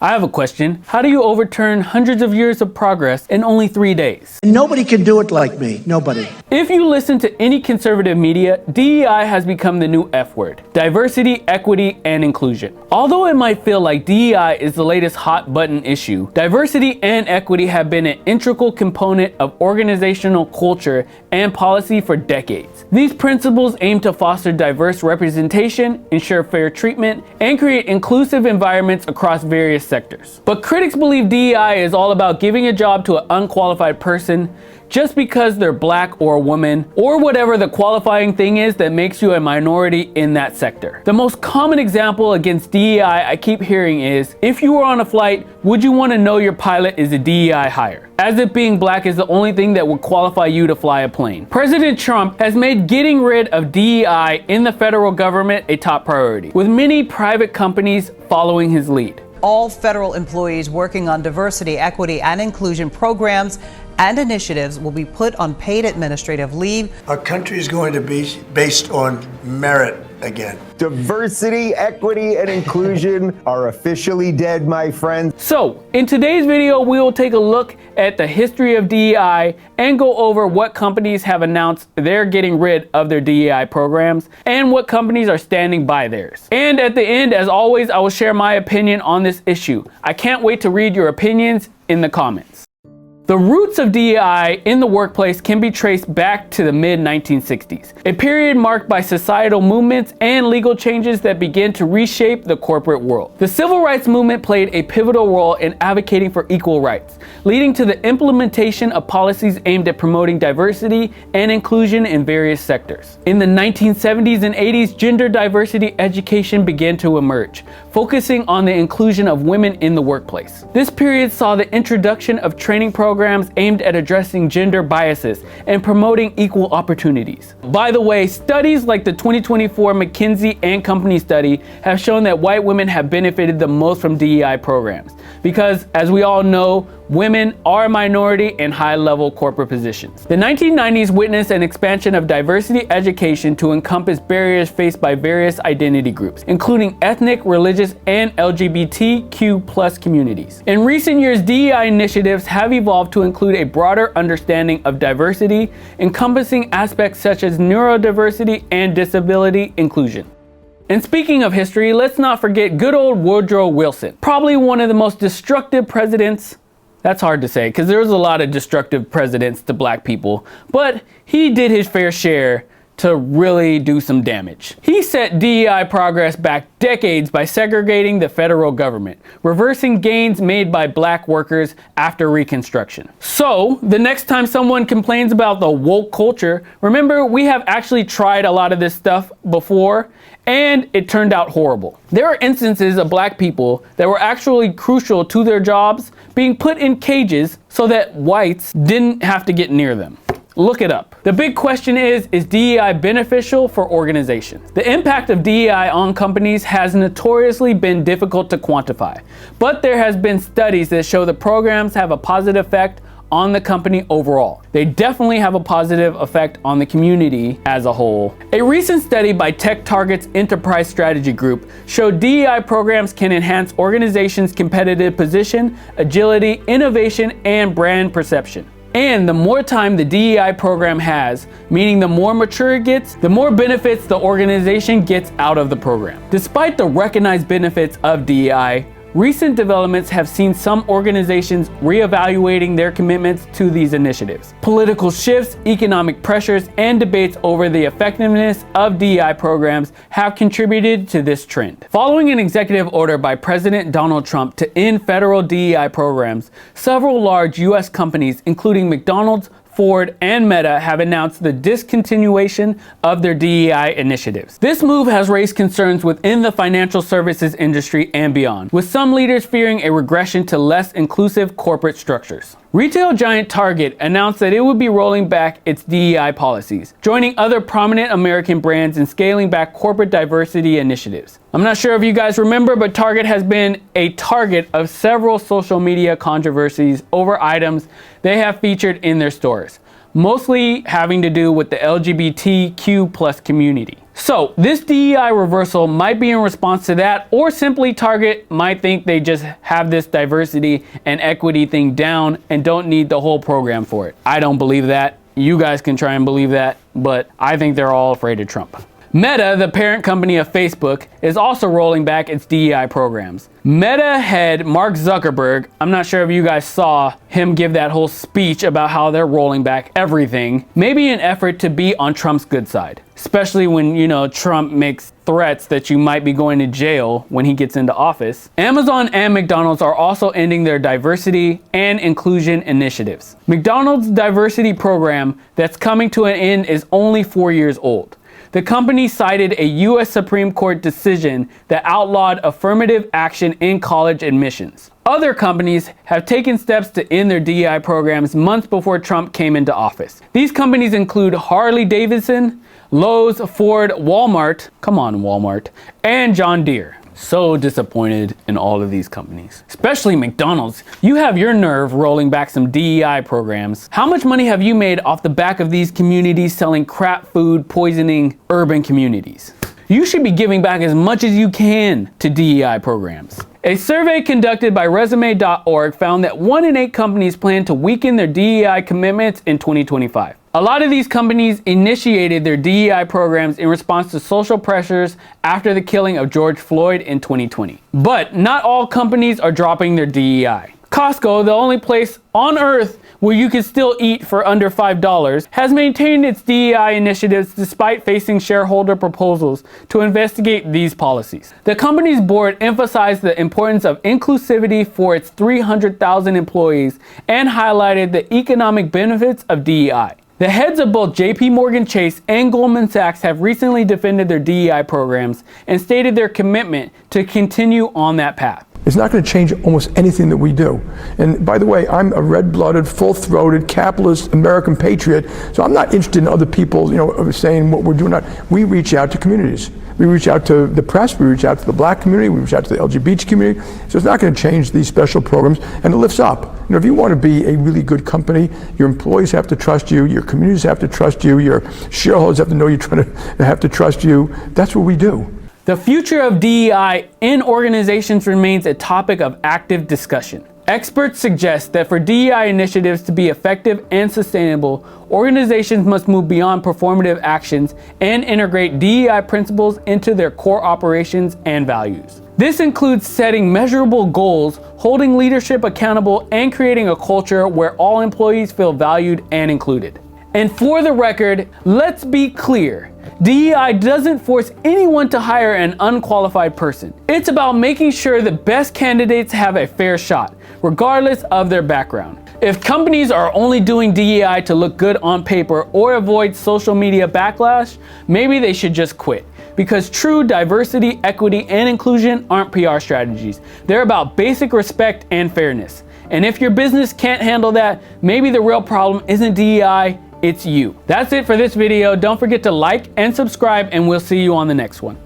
I have a question. How do you overturn hundreds of years of progress in only 3 days? Nobody can do it like me. Nobody. If you listen to any conservative media, DEI has become the new F word. Diversity, equity, and inclusion. Although it might feel like DEI is the latest hot button issue, diversity and equity have been an integral component of organizational culture and policy for decades. These principles aim to foster diverse representation, ensure fair treatment, and create inclusive environments across various sectors. But critics believe DEI is all about giving a job to an unqualified person just because they're black or a woman, or whatever the qualifying thing is that makes you a minority in that sector. The most common example against DEI I keep hearing is, if you were on a flight, would you want to know your pilot is a DEI hire? As if being black is the only thing that would qualify you to fly a plane. President Trump has made getting rid of DEI in the federal government a top priority, with many private companies following his lead. All federal employees working on diversity, equity, and inclusion programs and initiatives will be put on paid administrative leave. Our country is going to be based on merit again. Diversity, equity, and inclusion are officially dead, my friends. So, in today's video, we will take a look at the history of DEI and go over what companies have announced they're getting rid of their DEI programs and what companies are standing by theirs. And at the end, as always, I will share my opinion on this issue. I can't wait to read your opinions in the comments. The roots of DEI in the workplace can be traced back to the mid-1960s, a period marked by societal movements and legal changes that began to reshape the corporate world. The civil rights movement played a pivotal role in advocating for equal rights, leading to the implementation of policies aimed at promoting diversity and inclusion in various sectors. In the 1970s and 80s, gender diversity education began to emerge, focusing on the inclusion of women in the workplace. This period saw the introduction of training programs aimed at addressing gender biases and promoting equal opportunities. By the way, studies like the 2024 McKinsey & Company study have shown that white women have benefited the most from DEI programs because, as we all know, women are a minority in high-level corporate positions. The 1990s witnessed an expansion of diversity education to encompass barriers faced by various identity groups, including ethnic, religious, and LGBTQ+ communities. In recent years, DEI initiatives have evolved to include a broader understanding of diversity, encompassing aspects such as neurodiversity and disability inclusion. And speaking of history, let's not forget good old Woodrow Wilson, probably one of the most destructive presidents. That's hard to say because there was a lot of destructive presidents to black people, but he did his fair share to really do some damage. He set DEI progress back decades by segregating the federal government, reversing gains made by black workers after Reconstruction. So, the next time someone complains about the woke culture, remember we have actually tried a lot of this stuff before, and it turned out horrible. There are instances of black people that were actually crucial to their jobs being put in cages so that whites didn't have to get near them. Look it up. The big question is DEI beneficial for organizations? The impact of DEI on companies has notoriously been difficult to quantify, but there has been studies that show the programs have a positive effect on the company overall. They definitely have a positive effect on the community as a whole. A recent study by TechTarget's Enterprise Strategy Group showed DEI programs can enhance organizations' competitive position, agility, innovation, and brand perception. And the more time the DEI program has, meaning the more mature it gets, the more benefits the organization gets out of the program. Despite the recognized benefits of DEI, recent developments have seen some organizations reevaluating their commitments to these initiatives. Political shifts, economic pressures, and debates over the effectiveness of DEI programs have contributed to this trend. Following an executive order by President Donald Trump to end federal DEI programs, several large U.S. companies, including McDonald's, Ford, and Meta, have announced the discontinuation of their DEI initiatives. This move has raised concerns within the financial services industry and beyond, with some leaders fearing a regression to less inclusive corporate structures. Retail giant Target announced that it would be rolling back its DEI policies, joining other prominent American brands in scaling back corporate diversity initiatives. I'm not sure if you guys remember, but Target has been a target of several social media controversies over items they have featured in their stores, mostly having to do with the LGBTQ+ community. So this DEI reversal might be in response to that, or simply Target might think they just have this diversity and equity thing down and don't need the whole program for it. I don't believe that. You guys can try and believe that, but I think they're all afraid of Trump. Meta, the parent company of Facebook, is also rolling back its DEI programs. Meta head Mark Zuckerberg, I'm not sure if you guys saw him give that whole speech about how they're rolling back everything, maybe an effort to be on Trump's good side. Especially when, Trump makes threats that you might be going to jail when he gets into office. Amazon and McDonald's are also ending their diversity and inclusion initiatives. McDonald's diversity program that's coming to an end is only 4 years old. The company cited a U.S. Supreme Court decision that outlawed affirmative action in college admissions. Other companies have taken steps to end their DEI programs months before Trump came into office. These companies include Harley-Davidson, Lowe's, Ford, Walmart, come on Walmart, and John Deere. So disappointed in all of these companies, especially McDonald's. You have your nerve rolling back some DEI programs. How much money have you made off the back of these communities selling crap food, poisoning urban communities? You should be giving back as much as you can to DEI programs. A survey conducted by resume.org found that 1 in 8 companies plan to weaken their DEI commitments in 2025. A lot of these companies initiated their DEI programs in response to social pressures after the killing of George Floyd in 2020. But not all companies are dropping their DEI. Costco, the only place on earth where you can still eat for under $5, has maintained its DEI initiatives despite facing shareholder proposals to investigate these policies. The company's board emphasized the importance of inclusivity for its 300,000 employees and highlighted the economic benefits of DEI. The heads of both JP Morgan Chase and Goldman Sachs have recently defended their DEI programs and stated their commitment to continue on that path. It's not going to change almost anything that we do. And by the way, I'm a red-blooded, full-throated, capitalist American patriot, so I'm not interested in other people, saying what we're doing. We reach out to communities. We reach out to the press, we reach out to the black community, we reach out to the LGBT community. So it's not going to change these special programs, and it lifts up. If you want to be a really good company, your employees have to trust you, your communities have to trust you, your shareholders have to know have to trust you. That's what we do. The future of DEI in organizations remains a topic of active discussion. Experts suggest that for DEI initiatives to be effective and sustainable, organizations must move beyond performative actions and integrate DEI principles into their core operations and values. This includes setting measurable goals, holding leadership accountable, and creating a culture where all employees feel valued and included. And for the record, let's be clear. DEI doesn't force anyone to hire an unqualified person. It's about making sure the best candidates have a fair shot, regardless of their background. If companies are only doing DEI to look good on paper or avoid social media backlash, maybe they should just quit. Because true diversity, equity, and inclusion aren't PR strategies. They're about basic respect and fairness. And if your business can't handle that, maybe the real problem isn't DEI, it's you. That's it for this video. Don't forget to like and subscribe, and we'll see you on the next one.